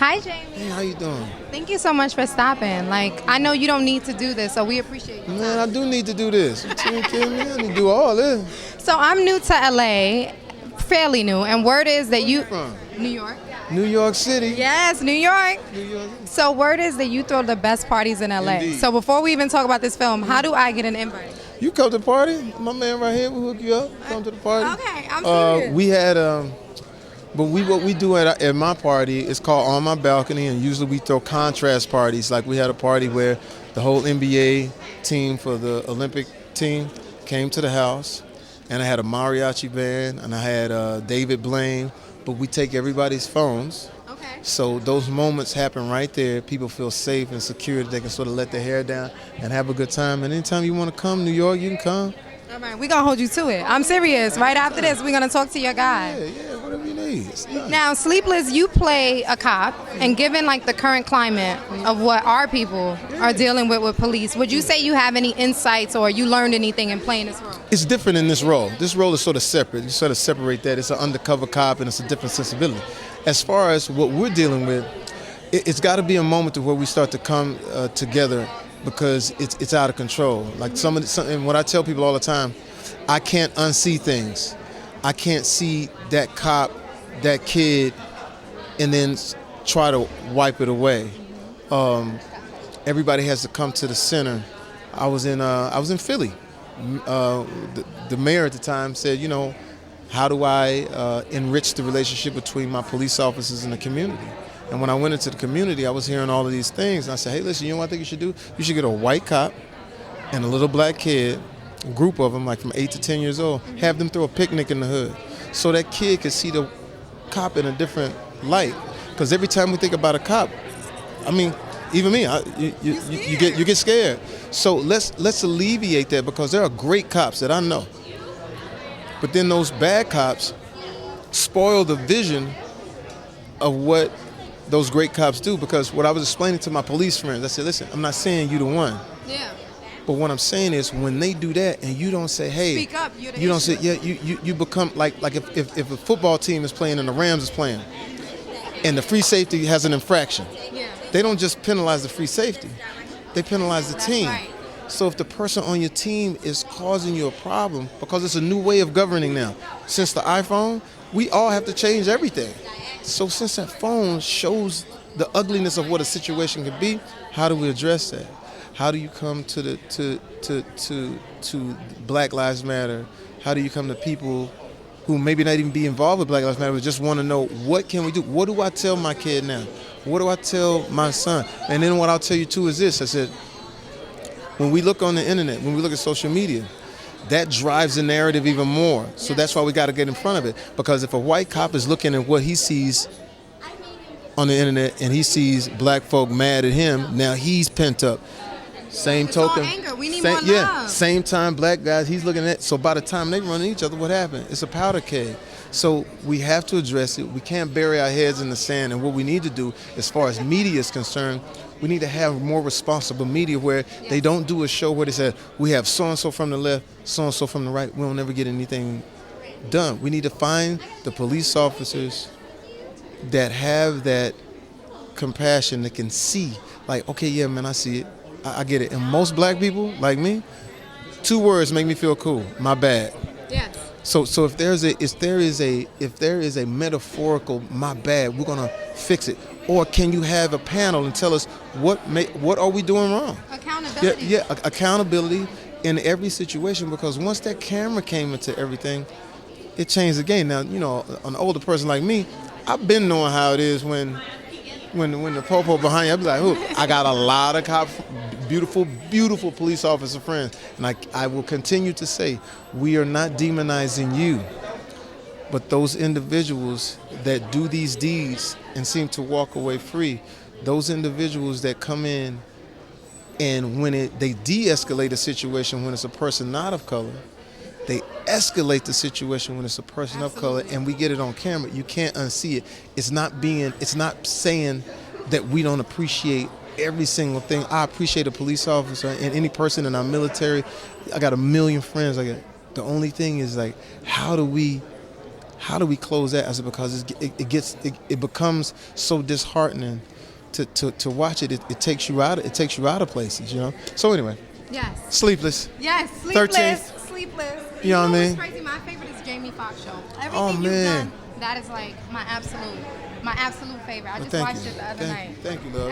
Hi, Jamie. Hey, how you doing? Thank you so much for stopping. Like, I know you don't need to do this, so we appreciate you. Man, I do need to do this. You kidding me? I need to do all this. So I'm new to LA, fairly new, and word is that you From New York. New York City. Yes, New York. New York. So word is that you throw the best parties in LA. Indeed. So before we even talk about this film, how do I get an invite? You come to the party. My man right here will hook you up. Come to the party. Okay, I'm serious. We had but what we do at my party is called On My Balcony, and usually we throw contrast parties. Like we had a party where the whole NBA team for the Olympic team came to the house, and I had a mariachi band, and I had David Blaine. But we take everybody's phones. Okay. So those moments happen right there. People feel safe and secure. They can sort of let their hair down and have a good time. And anytime you want to come, New York, you can come. All right, we're going to hold you to it. I'm serious. Right after this, we're going to talk to your guy. Yeah, whatever you need. It's nice. Now, Sleepless, you play a cop, and given like the current climate of what our people are dealing with police, would you say you have any insights or you learned anything in playing this role? It's different in this role. This role is sort of separate. You sort of separate that. It's an undercover cop, and it's a different sensibility. As far as what we're dealing with, it's got to be a moment to where we start to come together, because it's out of control. Like and what I tell people all the time, I can't unsee things. I can't see that cop, that kid, and then try to wipe it away. Everybody has to come to the center. I was in Philly. The mayor at the time said, you know, how do I enrich the relationship between my police officers and the community? And when I went into the community, I was hearing all of these things. And I said, hey, listen, you know what I think you should do? You should get a white cop and a little black kid, a group of them, like from 8 to 10 years old, have them throw a picnic in the hood so that kid can see the cop in a different light. Because every time we think about a cop, I mean, even me, you get scared. So let's alleviate that, because there are great cops that I know. But then those bad cops spoil the vision of what those great cops do. Because what I was explaining to my police friends, I said, listen, I'm not saying you the one. Yeah. But what I'm saying is, when they do that and you don't say, hey, Speak up, you're the you don't say, issue. yeah, you become like if a football team is playing and the Rams is playing, and the free safety has an infraction, Yeah. they don't just penalize the free safety, they penalize the That's team. right. So if the person on your team is causing you a problem, because it's a new way of governing now. Since the iPhone, we all have to change everything. So since that phone shows the ugliness of what a situation could be, how do we address that? How do you come to Black Lives Matter? How do you come to people who maybe not even be involved with Black Lives Matter, but just want to know, what can we do? What do I tell my kid now? What do I tell my son? And then what I'll tell you too is this. I said, when we look on the internet, when we look at social media, that drives the narrative even more. So that's why we got to get in front of it. Because if a white cop is looking at what he sees on the internet and he sees black folk mad at him, now he's pent up. Same It's token. all anger. We need more love. Yeah, same time black guys, he's looking at, so by the time they run into each other, what happened? It's a powder keg. So we have to address it. We can't bury our heads in the sand. And what we need to do, as far as media is concerned, we need to have more responsible media where they don't do a show where they say, we have so-and-so from the left, so-and-so from the right. We don't never get anything done. We need to find the police officers that have that compassion, that can see, like, okay, yeah, man, I see it. I get it. And most black people, like me, 2 words make me feel cool. My bad. Yes. So if there is a metaphorical my bad, we're gonna fix it. Or can you have a panel and tell us what are we doing wrong? Accountability. Yeah, accountability in every situation, because once that camera came into everything, it changed the game. Now, you know, an older person like me, I've been knowing how it is when the popo behind you, I'll be like, "Who?" I got a lot of beautiful police officer friends, and I will continue to say, we are not demonizing you, but those individuals that do these deeds and seem to walk away free, those individuals that come in and they de-escalate a situation when it's a person not of color, they escalate the situation when it's a person of color, and we get it on camera. You can't unsee it. It's not saying that we don't appreciate every single thing. I appreciate a police officer and any person in our military. I got a million friends. The only thing is, like, how do we how do we close that? I said, because it becomes so disheartening to watch it. It takes you out of places, you know. So anyway, Yes. Sleepless. Yes. Sleepless. 13th. Sleepless. You know what I mean? What's crazy? My favorite is Jamie Foxx show. Everything Oh, you've man. done, that is like my absolute favorite. I just Thank watched you. it the other night. Thank you, love.